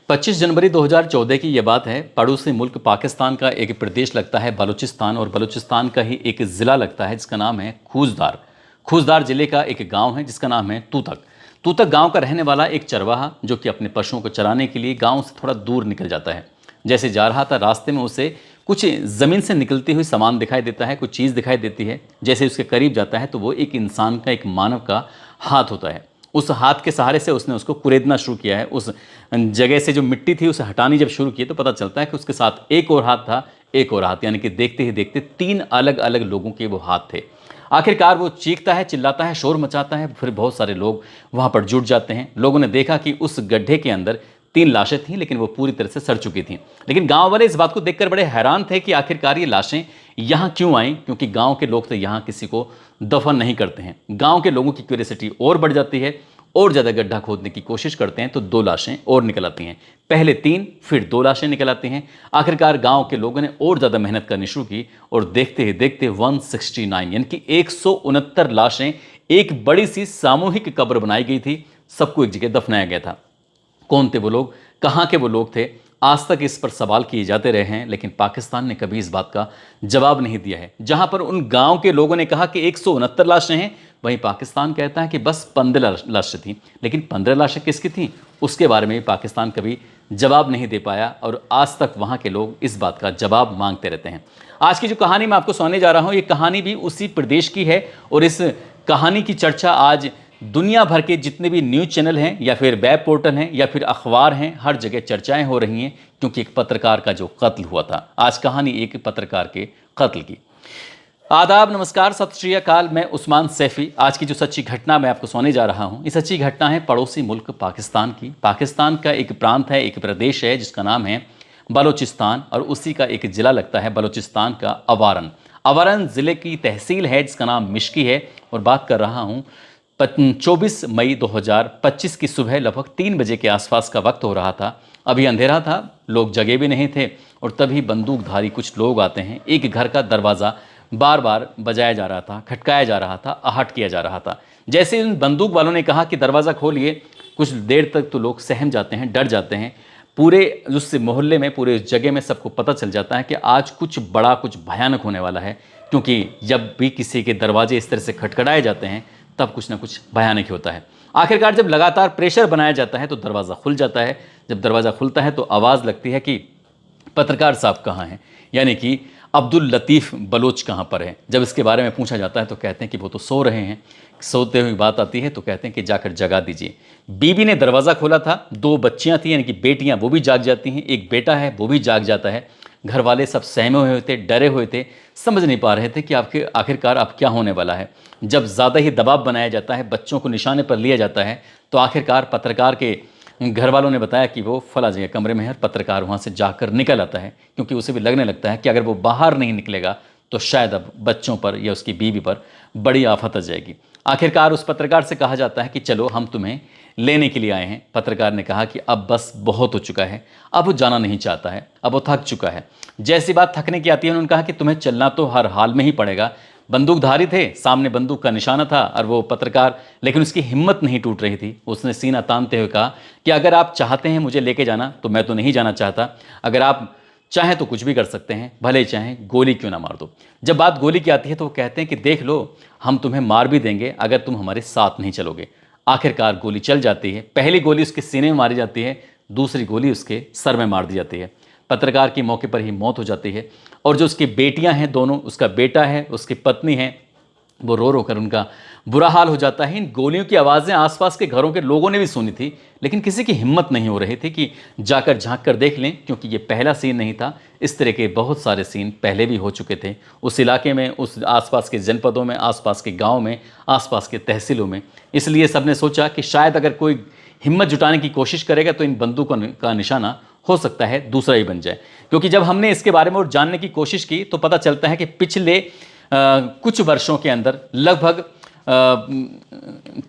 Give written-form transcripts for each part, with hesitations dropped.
25 जनवरी 2014 की ये बात है। पड़ोसी मुल्क पाकिस्तान का एक प्रदेश लगता है बलूचिस्तान, और बलूचिस्तान का ही एक ज़िला लगता है जिसका नाम है खूजदार। खूजदार ज़िले का एक गांव है जिसका नाम है तूतक। तूतक गांव का रहने वाला एक चरवाहा जो कि अपने पशुओं को चराने के लिए गांव से थोड़ा दूर निकल जाता है। जैसे जा रहा था, रास्ते में उसे कुछ ज़मीन से निकलती हुई सामान दिखाई देता है, कुछ चीज़ दिखाई देती है। जैसे उसके करीब जाता है तो वो एक इंसान का, एक मानव का हाथ होता है। उस हाथ के सहारे से उसने उसको कुरेदना शुरू किया है। उस जगह से जो मिट्टी थी उसे हटानी जब शुरू की तो पता चलता है कि उसके साथ एक और हाथ था, एक और हाथ, यानी कि देखते ही देखते 3 अलग अलग लोगों के वो हाथ थे। आखिरकार वो चीखता है, चिल्लाता है, शोर मचाता है। फिर बहुत सारे लोग वहाँ पर जुट जाते हैं। लोगों ने देखा कि उस गड्ढे के अंदर 3 लाशें थीं, लेकिन वो पूरी तरह से सड़ चुकी थीं। लेकिन गांव वाले इस बात को देखकर बड़े हैरान थे कि आखिरकार ये लाशें यहाँ क्यों आईं, क्योंकि गांव के लोग तो यहाँ किसी को दफन नहीं करते हैं। गांव के लोगों की क्यूरियोसिटी और बढ़ जाती है और ज़्यादा गड्ढा खोदने की कोशिश करते हैं तो 2 लाशें और निकल आती हैं। पहले 3, फिर 2 लाशें निकल आती हैं। आखिरकार गांव के लोगों ने और ज़्यादा मेहनत करनी शुरू की और देखते ही देखते 169 यानी कि 169 लाशें, एक बड़ी सी सामूहिक कब्र बनाई गई थी। सबको एक जगह दफनाया गया था। कौन थे वो लोग, कहाँ के वो लोग थे, आज तक इस पर सवाल किए जाते रहे हैं, लेकिन पाकिस्तान ने कभी इस बात का जवाब नहीं दिया है। जहां पर उन गांव के लोगों ने कहा कि 169 लाशें हैं, वहीं पाकिस्तान कहता है कि बस 15 लाशें थीं। लेकिन 15 लाशें किसकी थीं, उसके बारे में पाकिस्तान कभी जवाब नहीं दे पाया और आज तक वहाँ के लोग इस बात का जवाब मांगते रहते हैं। आज की जो कहानी मैं आपको सुनाने जा रहा हूँ, ये कहानी भी उसी प्रदेश की है और इस कहानी की चर्चा आज दुनिया भर के जितने भी न्यूज़ चैनल हैं या फिर वेब पोर्टल हैं या फिर अखबार हैं, हर जगह चर्चाएं हो रही हैं, क्योंकि एक पत्रकार का जो कत्ल हुआ था। आज कहानी एक पत्रकार के कत्ल की। आदाब, नमस्कार, सत श्री अकाल। मैं उस्मान सैफी। आज की जो सच्ची घटना मैं आपको सुनाने जा रहा हूँ, ये सच्ची घटना है पड़ोसी मुल्क पाकिस्तान की। पाकिस्तान का एक प्रांत है, एक प्रदेश है जिसका नाम है बलूचिस्तान, और उसी का एक ज़िला लगता है बलूचिस्तान का अवारन। अवारन ज़िले की तहसील है जिसका नाम मिश्की है। और बात कर रहा हूँ 24 मई 2025 की सुबह लगभग 3 बजे के आसपास का वक्त हो रहा था। अभी अंधेरा था, लोग जगे भी नहीं थे, और तभी बंदूकधारी कुछ लोग आते हैं। एक घर का दरवाज़ा बार बार बजाया जा रहा था, खटकाया जा रहा था, आहट किया जा रहा था। जैसे उन बंदूक वालों ने कहा कि दरवाज़ा खोलिए, कुछ देर तक तो लोग सहम जाते हैं, डर जाते हैं। पूरे उस मोहल्ले में, पूरे उस जगह में सबको पता चल जाता है कि आज कुछ बड़ा, कुछ भयानक होने वाला है, क्योंकि जब भी किसी के दरवाजे इस तरह से खटखटाए जाते हैं तब कुछ ना कुछ भयानक होता है। आखिरकार जब लगातार प्रेशर बनाया जाता है तो दरवाज़ा खुल जाता है। जब दरवाज़ा खुलता है तो आवाज़ लगती है कि पत्रकार साहब कहाँ हैं, यानी कि अब्दुल लतीफ़ बलोच कहाँ पर है। जब इसके बारे में पूछा जाता है तो कहते हैं कि वो तो सो रहे हैं। सोते हुए बात आती है तो कहते हैं कि जाकर जगा दीजिए। बीबी ने दरवाज़ा खोला था, 2 बच्चियाँ थीं, यानी कि बेटियाँ, वो भी जाग जाती हैं। एक बेटा है, वो भी जाग जाता है। घर वाले सब सहमे हुए थे, डरे हुए थे, समझ नहीं पा रहे थे कि आखिरकार अब क्या होने वाला है। जब ज़्यादा ही दबाव बनाया जाता है, बच्चों को निशाने पर लिया जाता है, तो आखिरकार पत्रकार के घर वालों ने बताया कि वो फला जगह कमरे में है। पत्रकार वहाँ से जाकर निकल आता है, क्योंकि उसे भी लगने लगता है कि अगर वो बाहर नहीं निकलेगा तो शायद अब बच्चों पर या उसकी बीवी पर बड़ी आफत आ जाएगी। आखिरकार उस पत्रकार से कहा जाता है कि चलो हम तुम्हें लेने के लिए आए हैं। पत्रकार ने कहा कि अब बस बहुत हो चुका है, अब वो जाना नहीं चाहता है, अब वो थक चुका है। जैसी बात थकने की आती है, उन्होंने कहा कि तुम्हें चलना तो हर हाल में ही पड़ेगा। बंदूकधारी थे, सामने बंदूक का निशाना था और वो पत्रकार, लेकिन उसकी हिम्मत नहीं टूट रही थी। उसने सीना तानते हुए कहा कि अगर आप चाहते हैं मुझे लेके जाना तो मैं तो नहीं जाना चाहता। अगर आप चाहें तो कुछ भी कर सकते हैं, भले चाहें गोली क्यों ना मार दो। जब बात गोली की आती है तो वो कहते हैं कि देख लो, हम तुम्हें मार भी देंगे अगर तुम हमारे साथ नहीं चलोगे। आखिरकार गोली चल जाती है। पहली गोली उसके सीने में मारी जाती है, दूसरी गोली उसके सर में मार दी जाती है। पत्रकार की मौके पर ही मौत हो जाती है। और जो उसकी बेटियां हैं दोनों, उसका बेटा है, उसकी पत्नी है, वो रो रो कर उनका बुरा हाल हो जाता है। इन गोलियों की आवाज़ें आसपास के घरों के लोगों ने भी सुनी थी, लेकिन किसी की हिम्मत नहीं हो रही थी कि जाकर झांक कर देख लें, क्योंकि ये पहला सीन नहीं था। इस तरह के बहुत सारे सीन पहले भी हो चुके थे उस इलाके में, उस आसपास के जनपदों में, आसपास के गाँव में, आसपास के तहसीलों में। इसलिए सबने सोचा कि शायद अगर कोई हिम्मत जुटाने की कोशिश करेगा तो इन बंदूकों का निशाना हो सकता है दूसरा ही बन जाए। क्योंकि जब हमने इसके बारे में और जानने की कोशिश की तो पता चलता है कि पिछले कुछ वर्षों के अंदर लगभग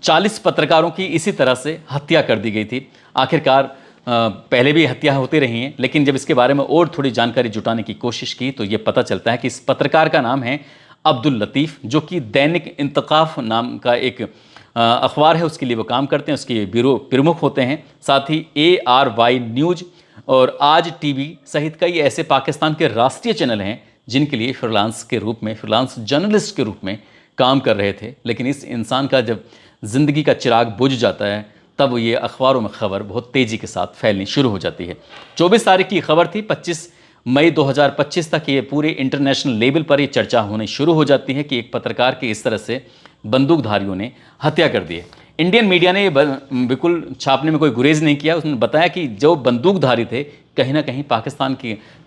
40 पत्रकारों की इसी तरह से हत्या कर दी गई थी। आखिरकार पहले भी हत्या होती रही हैं, लेकिन जब इसके बारे में और थोड़ी जानकारी जुटाने की कोशिश की तो ये पता चलता है कि इस पत्रकार का नाम है अब्दुल लतीफ़, जो कि दैनिक इंतकाफ नाम का एक अखबार है उसके लिए वो काम करते हैं, उसके ब्यूरो प्रमुख होते हैं। साथ ही ARY न्यूज़ और आज टीवी सहित कई ऐसे पाकिस्तान के राष्ट्रीय चैनल हैं जिनके लिए फ्रीलांस जर्नलिस्ट के रूप में काम कर रहे थे। लेकिन इस इंसान का जब ज़िंदगी का चिराग बुझ जाता है तब ये अखबारों में खबर बहुत तेज़ी के साथ फैलनी शुरू हो जाती है। 24 तारीख की खबर थी, 25 मई 2025 तक ये पूरे इंटरनेशनल लेवल पर ये चर्चा होनी शुरू हो जाती है कि एक पत्रकार की इस तरह से बंदूकधारियों ने हत्या कर दी है। इंडियन मीडिया ने बिल्कुल छापने में कोई गुरेज नहीं किया। उसने बताया कि जो बंदूकधारी थे कहीं ना कहीं पाकिस्तान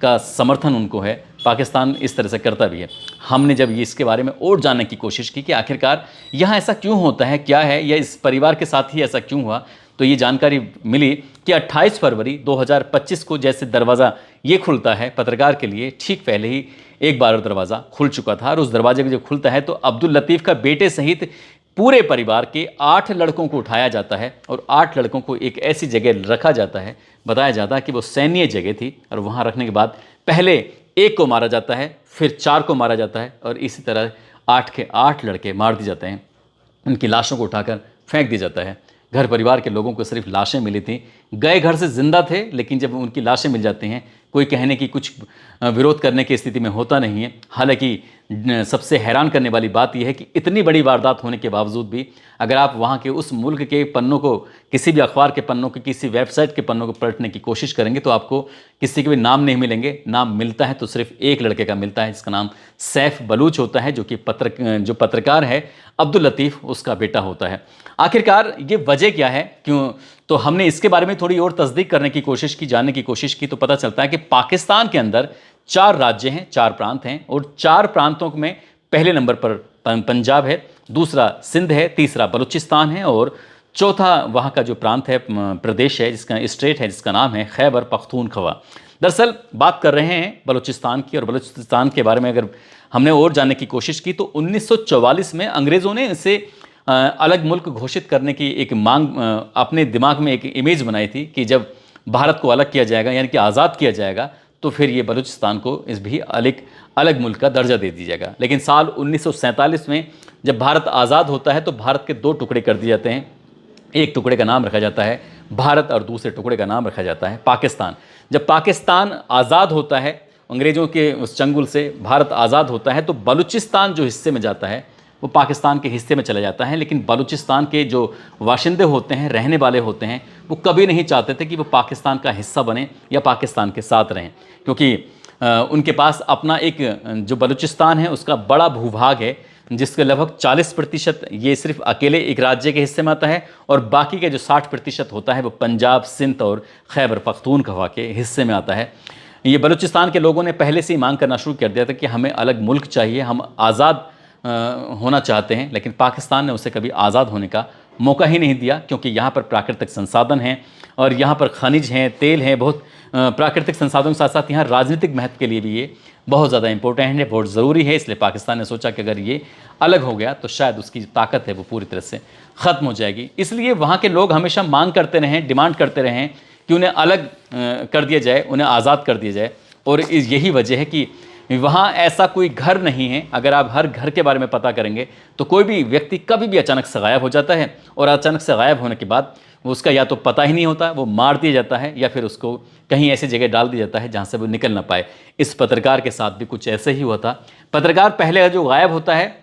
का समर्थन उनको है, पाकिस्तान इस तरह से करता भी है। हमने जब ये इसके बारे में और जानने की कोशिश की कि आखिरकार यहाँ ऐसा क्यों होता है, क्या है, या इस परिवार के साथ ही ऐसा क्यों हुआ, तो ये जानकारी मिली कि 28 फरवरी 2025 को जैसे दरवाज़ा ये खुलता है पत्रकार के लिए, ठीक पहले ही एक बार दरवाज़ा खुल चुका था। और उस दरवाजे को जब खुलता है तो अब्दुल लतीफ़ का बेटे सहित पूरे परिवार के 8 लड़कों को उठाया जाता है और 8 लड़कों को एक ऐसी जगह रखा जाता है, बताया जाता है कि वो सैन्य जगह थी, और वहाँ रखने के बाद पहले एक को मारा जाता है, फिर 4 को मारा जाता है, और इसी तरह 8 के 8 लड़के मार दिए जाते हैं। उनकी लाशों को उठाकर फेंक दिया जाता है। घर परिवार के लोगों को सिर्फ लाशें मिली थी, गए घर से जिंदा थे, लेकिन जब उनकी लाशें मिल जाती हैं कोई कहने की कुछ विरोध करने की स्थिति में होता नहीं है। हालांकि सबसे हैरान करने वाली बात यह है कि इतनी बड़ी वारदात होने के बावजूद भी अगर आप वहाँ के उस मुल्क के पन्नों को, किसी भी अखबार के पन्नों के, किसी वेबसाइट के पन्नों को पलटने की कोशिश करेंगे तो आपको किसी के भी नाम नहीं मिलेंगे। नाम मिलता है तो सिर्फ एक लड़के का मिलता है जिसका नाम सैफ बलूच होता है, जो कि पत्रकार है अब्दुल लतीफ़ उसका बेटा होता है। आखिरकार ये वजह क्या है, क्यों, तो हमने इसके बारे में थोड़ी और तस्दीक करने की कोशिश की, जानने की कोशिश की, तो पता चलता है कि पाकिस्तान के अंदर 4 राज्य हैं, 4 प्रांत हैं, और 4 प्रांतों में पहले नंबर पर पंजाब है, दूसरा सिंध है, तीसरा बलूचिस्तान है, और चौथा वहाँ का जो प्रांत है, प्रदेश है, जिसका स्टेट है, जिसका नाम है खैबर पख्तूनख्वा। दरअसल बात कर रहे हैं बलूचिस्तान की, और बलूचिस्तान के बारे में अगर हमने और जानने की कोशिश की तो 1944 में अंग्रेज़ों ने इसे अलग मुल्क घोषित करने की एक मांग अपने दिमाग में एक इमेज बनाई थी कि जब भारत को अलग किया जाएगा, यानी कि आज़ाद किया जाएगा, तो फिर ये बलूचिस्तान को इस भी अलग मुल्क का दर्जा दे दिया जाएगा। लेकिन साल 1947 में जब भारत आज़ाद होता है तो भारत के 2 टुकड़े कर दिए जाते हैं। एक टुकड़े का नाम रखा जाता है भारत और दूसरे टुकड़े का नाम रखा जाता है पाकिस्तान। जब पाकिस्तान आज़ाद होता है अंग्रेज़ों के उस चंगुल से, भारत आज़ाद होता है, तो बलूचिस्तान जो हिस्से में जाता है वो पाकिस्तान के हिस्से में चला जाता है। लेकिन बलूचिस्तान के जो बाशिंदे होते हैं, रहने वाले होते हैं, वो कभी नहीं चाहते थे कि वो पाकिस्तान का हिस्सा बने या पाकिस्तान के साथ रहें, क्योंकि उनके पास अपना एक जो बलूचिस्तान है उसका बड़ा भूभाग है, जिसके लगभग 40% ये सिर्फ अकेले एक राज्य के हिस्से में आता है, और बाकी के जो 60% होता है वो पंजाब, सिंध और खैबर पख्तूनख्वा के हिस्से में आता है। ये बलूचिस्तान के लोगों ने पहले से ही मांग करना शुरू कर दिया था कि हमें अलग मुल्क चाहिए, हम आज़ाद होना चाहते हैं, लेकिन पाकिस्तान ने उसे कभी आज़ाद होने का मौका ही नहीं दिया, क्योंकि यहाँ पर प्राकृतिक संसाधन हैं और यहाँ पर खनिज हैं, तेल हैं, बहुत प्राकृतिक संसाधनों के साथ साथ यहाँ राजनीतिक महत्व के लिए भी ये बहुत ज़्यादा इंपॉर्टेंट है, बहुत ज़रूरी है। इसलिए पाकिस्तान ने सोचा कि अगर ये अलग हो गया तो शायद उसकी ताकत है वो पूरी तरह से ख़त्म हो जाएगी। इसलिए वहाँ के लोग हमेशा मांग करते रहें, डिमांड करते रहें कि उन्हें अलग कर दिया जाए, उन्हें आज़ाद कर दिया जाए। और यही वजह है कि वहाँ ऐसा कोई घर नहीं है, अगर आप हर घर के बारे में पता करेंगे तो कोई भी व्यक्ति कभी भी अचानक से गायब हो जाता है, और अचानक से गायब होने के बाद उसका या तो पता ही नहीं होता, वो मार दिया जाता है, या फिर उसको कहीं ऐसी जगह डाल दिया जाता है जहाँ से वो निकल ना पाए। इस पत्रकार के साथ भी कुछ ऐसे ही हुआ था। पत्रकार पहले जो गायब होता है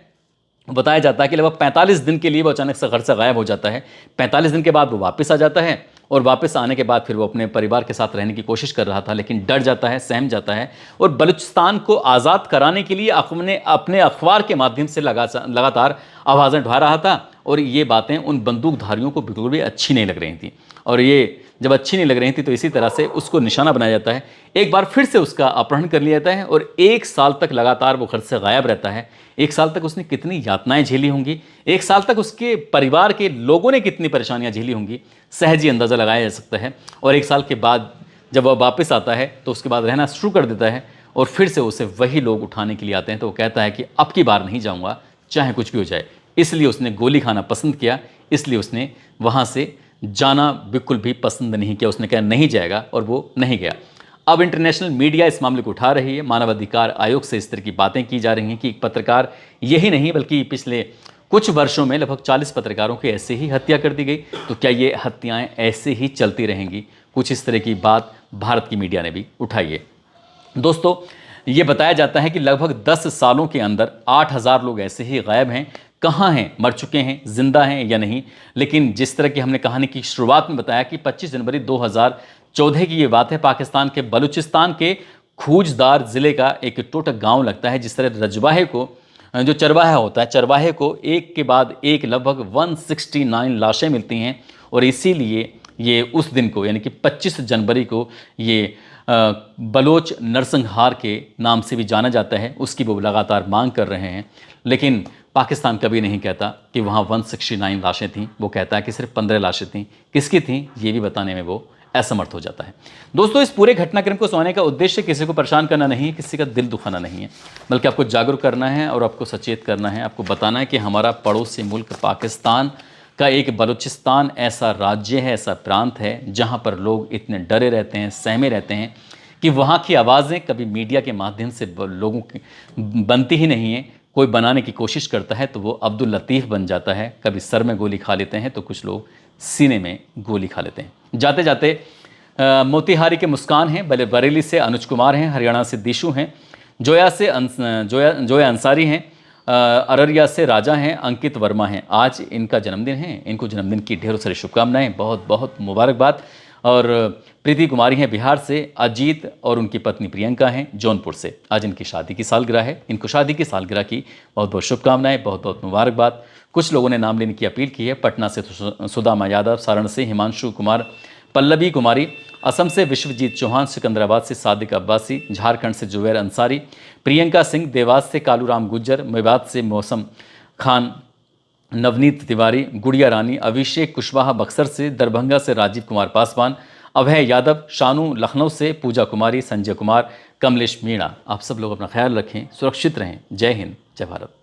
बताया जाता है कि लगभग 45 दिन के लिए वो अचानक से घर से गायब हो जाता है। 45 दिन के बाद वो वापस आ जाता है, और वापस आने के बाद फिर वो अपने परिवार के साथ रहने की कोशिश कर रहा था, लेकिन डर जाता है, सहम जाता है, और बलूचिस्तान को आज़ाद कराने के लिए अपने अखबार के माध्यम से लगातार आवाज़ें उठा रहा था। और ये बातें उन बंदूकधारियों को बिल्कुल भी अच्छी नहीं लग रही थी, और ये जब अच्छी नहीं लग रही थी तो इसी तरह से उसको निशाना बनाया जाता है। एक बार फिर से उसका अपहरण कर लिया जाता है, और 1 साल तक लगातार वो घर से गायब रहता है। 1 साल तक उसने कितनी यातनाएं झेली होंगी, 1 साल तक उसके परिवार के लोगों ने कितनी परेशानियां झेली होंगी, सहज ही अंदाज़ा लगाया जा सकता है। और 1 साल के बाद जब वह वापस आता है तो उसके बाद रहना शुरू कर देता है, और फिर से उसे वही लोग उठाने के लिए आते हैं। तो वो कहता है कि अब की बार नहीं जाऊँगा, चाहे कुछ भी हो जाए। इसलिए उसने गोली खाना पसंद किया, इसलिए उसने वहाँ से जाना बिल्कुल भी पसंद नहीं किया। उसने कहा नहीं जाएगा, और वो नहीं गया। अब इंटरनेशनल मीडिया इस मामले को उठा रही है, मानवाधिकार आयोग से इस तरह की बातें की जा रही हैं कि एक पत्रकार यही नहीं बल्कि पिछले कुछ वर्षों में लगभग 40 पत्रकारों की ऐसे ही हत्या कर दी गई। तो क्या ये हत्याएं ऐसे ही चलती रहेंगी? कुछ इस तरह की बात भारत की मीडिया ने भी उठाई है। दोस्तों, ये बताया जाता है कि लगभग 10 सालों के अंदर 8000 लोग ऐसे ही गायब हैं। कहाँ हैं, मर चुके हैं, जिंदा हैं या नहीं। लेकिन जिस तरह की हमने कहानी की शुरुआत में बताया कि 25 जनवरी 2014 की ये बात है, पाकिस्तान के बलूचिस्तान के खूजदार ज़िले का एक टोटक गांव लगता है। जिस तरह रजवाहे को, जो चरवाहा होता है, चरवाहे को एक के बाद एक लगभग 169 लाशें मिलती हैं। और इसीलिए ये उस दिन को, यानी कि 25 जनवरी को, ये बलोच नरसंहार के नाम से भी जाना जाता है। उसकी वो लगातार मांग कर रहे हैं। लेकिन पाकिस्तान कभी नहीं कहता कि वहाँ 169 लाशें थीं, वो कहता है कि सिर्फ 15 लाशें थीं। किसकी थीं ये भी बताने में वो असमर्थ हो जाता है। दोस्तों, इस पूरे घटनाक्रम को सुनाने का उद्देश्य किसी को परेशान करना नहीं है, किसी का दिल दुखाना नहीं है, बल्कि आपको जागरूक करना है और आपको सचेत करना है। आपको बताना है कि हमारा पड़ोसी मुल्क पाकिस्तान का एक बलूचिस्तान ऐसा राज्य है, ऐसा प्रांत है जहाँ पर लोग इतने डरे रहते हैं, सहमे रहते हैं कि वहाँ की आवाज़ें कभी मीडिया के माध्यम से लोगों की बनती ही नहीं है। कोई बनाने की कोशिश करता है तो वो अब्दुल लतीफ़ बन जाता है। कभी सर में गोली खा लेते हैं तो कुछ लोग सीने में गोली खा लेते हैं। जाते जाते मोतिहारी के मुस्कान हैं, बरेली से अनुज कुमार हैं, हरियाणा से दिशु हैं, जोया अंसारी हैं, अररिया से राजा हैं, अंकित वर्मा हैं। आज इनका जन्मदिन है। इनको जन्मदिन की ढेरों सारी शुभकामनाएं, बहुत बहुत मुबारकबाद। और प्रीति कुमारी हैं बिहार से, अजीत और उनकी पत्नी प्रियंका हैं जौनपुर से। आज इनकी शादी की सालगिरह है। इनको शादी की सालगिरह की बहुत बहुत शुभकामनाएं, बहुत बहुत मुबारकबाद। कुछ लोगों ने नाम लेने की अपील की है। पटना से सुदामा यादव, सारण से हिमांशु कुमार, पल्लवी कुमारी, असम से विश्वजीत चौहान, सिकंदराबाद से सादिक अब्बासी, झारखंड से जुबैर अंसारी, प्रियंका सिंह, देवास से कालूराम गुज्जर, मेवात से मौसम खान, नवनीत तिवारी, गुड़िया रानी, अभिषेक कुशवाहा बक्सर से, दरभंगा से राजीव कुमार पासवान, अभय यादव, शानू लखनऊ से, पूजा कुमारी, संजय कुमार, कमलेश मीणा। आप सब लोग अपना ख्याल रखें, सुरक्षित रहें। जय हिंद, जय भारत।